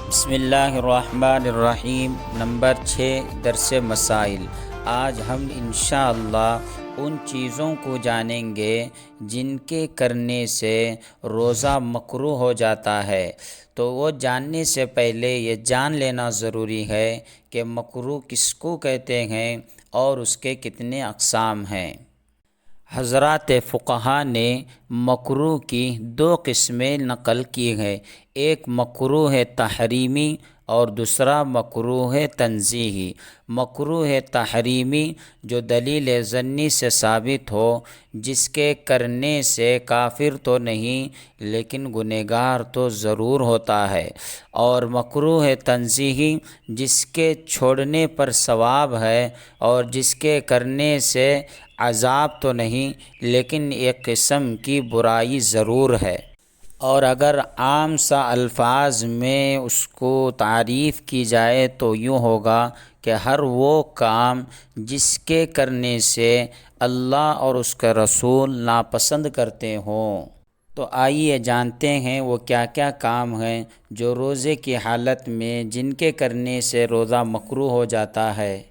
بسم اللہ الرحمن الرحیم۔ نمبر 6 درس مسائل۔ آج ہم انشاءاللہ ان چیزوں کو جانیں گے جن کے کرنے سے روزہ مکروہ ہو جاتا ہے۔ تو وہ جاننے سے پہلے یہ جان لینا ضروری ہے کہ مکروہ کس کو کہتے ہیں اور اس کے کتنے اقسام ہیں۔ حضرات فقہا نے مکروہ کی 2 قسمیں نقل کی ہیں، ایک مکروہ تحریمی اور دوسرا مکروہ تنزیہی۔ مکروہ تحریمی جو دلیل ظنی سے ثابت ہو، جس کے کرنے سے کافر تو نہیں لیکن گنہگار تو ضرور ہوتا ہے، اور مکروہ تنزیہی جس کے چھوڑنے پر ثواب ہے اور جس کے کرنے سے عذاب تو نہیں لیکن ایک قسم کی برائی ضرور ہے۔ اور اگر عام سا الفاظ میں اس کو تعریف کی جائے تو یوں ہوگا کہ ہر وہ کام جس کے کرنے سے اللہ اور اس کے رسول ناپسند کرتے ہوں۔ تو آئیے جانتے ہیں وہ کیا کیا کام ہیں جو روزے کی حالت میں جن کے کرنے سے روزہ مکروہ ہو جاتا ہے۔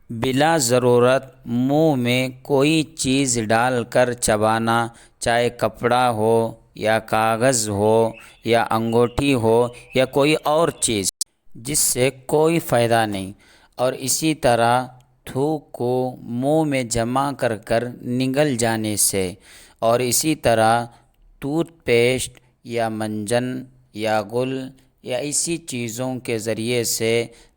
بلا ضرورت منہ میں کوئی چیز ڈال کر چبانا، چاہے کپڑا ہو یا کاغذ ہو یا انگوٹھی ہو یا کوئی اور چیز جس سے کوئی فائدہ نہیں، اور اسی طرح تھوک کو منہ میں جمع کر کر نگل جانے سے، اور اسی طرح ٹوتھ پیسٹ یا منجن یا گل یا ایسی چیزوں کے ذریعے سے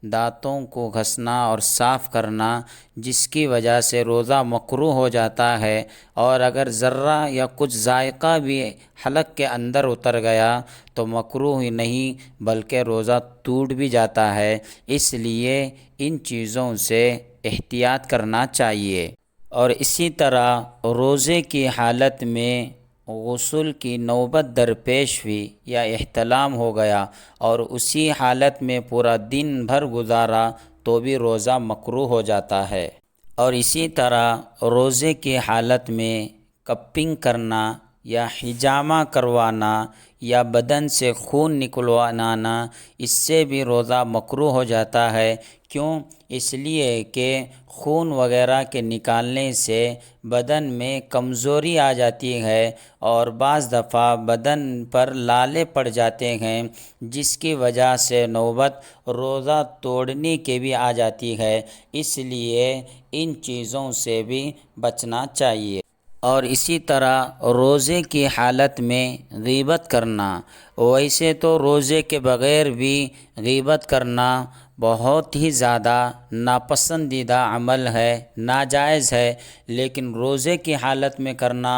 دانتوں کو گھسنا اور صاف کرنا جس کی وجہ سے روزہ مکروہ ہو جاتا ہے، اور اگر ذرہ یا کچھ ذائقہ بھی حلق کے اندر اتر گیا تو مکروہ ہی نہیں بلکہ روزہ ٹوٹ بھی جاتا ہے۔ اس لیے ان چیزوں سے احتیاط کرنا چاہیے۔ اور اسی طرح روزے کی حالت میں غسل کی نوبت درپیش ہوئی یا احتلام ہو گیا اور اسی حالت میں پورا دن بھر گزارا تو بھی روزہ مکروہ ہو جاتا ہے۔ اور اسی طرح روزے کی حالت میں کپنگ کرنا یا حجامہ کروانا یا بدن سے خون نکلوانا، اس سے بھی روزہ مکروہ ہو جاتا ہے۔ کیوں؟ اس لیے کہ خون وغیرہ کے نکالنے سے بدن میں کمزوری آ جاتی ہے اور بعض دفعہ بدن پر لالے پڑ جاتے ہیں جس کی وجہ سے نوبت روزہ توڑنے کے بھی آ جاتی ہے۔ اس لیے ان چیزوں سے بھی بچنا چاہیے۔ اور اسی طرح روزے کی حالت میں غیبت کرنا، ویسے تو روزے کے بغیر بھی غیبت کرنا بہت ہی زیادہ ناپسندیدہ عمل ہے، ناجائز ہے، لیکن روزے کی حالت میں کرنا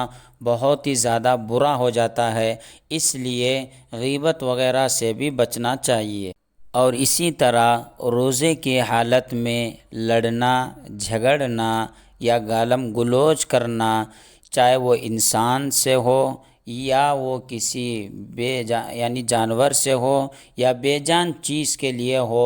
بہت ہی زیادہ برا ہو جاتا ہے، اس لیے غیبت وغیرہ سے بھی بچنا چاہیے۔ اور اسی طرح روزے کی حالت میں لڑنا، جھگڑنا یا گالم گلوچ کرنا، چاہے وہ انسان سے ہو یا وہ کسی یعنی جانور سے ہو یا بے جان چیز کے لیے ہو،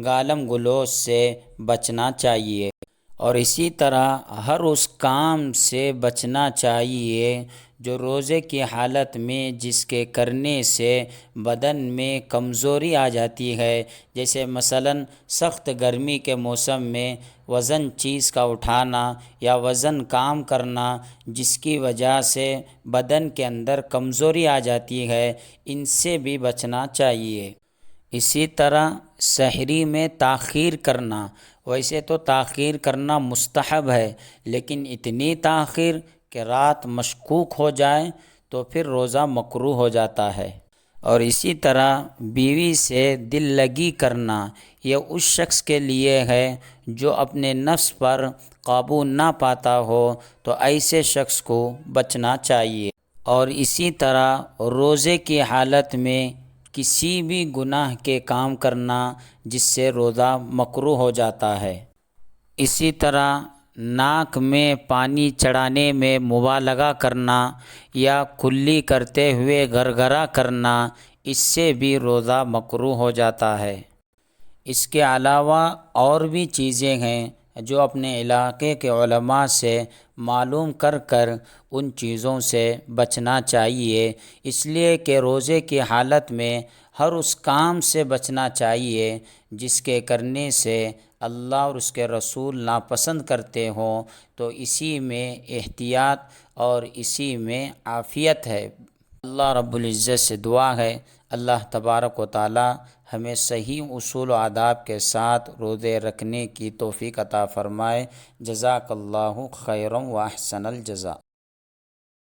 گالم گلوچ سے بچنا چاہیے۔ اور اسی طرح ہر اس کام سے بچنا چاہیے جو روزے کی حالت میں جس کے کرنے سے بدن میں کمزوری آ جاتی ہے، جیسے مثلاً سخت گرمی کے موسم میں وزن چیز کا اٹھانا یا وزن کام کرنا جس کی وجہ سے بدن کے اندر کمزوری آ جاتی ہے، ان سے بھی بچنا چاہیے۔ اسی طرح سحری میں تاخیر کرنا، ویسے تو تاخیر کرنا مستحب ہے لیکن اتنی تاخیر کہ رات مشکوک ہو جائے تو پھر روزہ مکروہ ہو جاتا ہے۔ اور اسی طرح بیوی سے دل لگی کرنا، یہ اس شخص کے لیے ہے جو اپنے نفس پر قابو نہ پاتا ہو، تو ایسے شخص کو بچنا چاہیے۔ اور اسی طرح روزے کی حالت میں کسی بھی گناہ کے کام کرنا جس سے روزہ مکروہ ہو جاتا ہے۔ اسی طرح ناک میں پانی چڑھانے میں مبالغہ کرنا یا کلی کرتے ہوئے گرگرا کرنا، اس سے بھی روزہ مکروہ ہو جاتا ہے۔ اس کے علاوہ اور بھی چیزیں ہیں جو اپنے علاقے کے علماء سے معلوم کر کر ان چیزوں سے بچنا چاہیے، اس لیے کہ روزے کی حالت میں ہر اس کام سے بچنا چاہیے جس کے کرنے سے اللہ اور اس کے رسول ناپسند کرتے ہوں، تو اسی میں احتیاط اور اسی میں عافیت ہے۔ اللہ رب العزت سے دعا ہے اللہ تبارک و تعالی ہمیں صحیح اصول و آداب کے ساتھ روزے رکھنے کی توفیق عطا فرمائے۔ جزاک اللہ خیرا و احسن الجزاء۔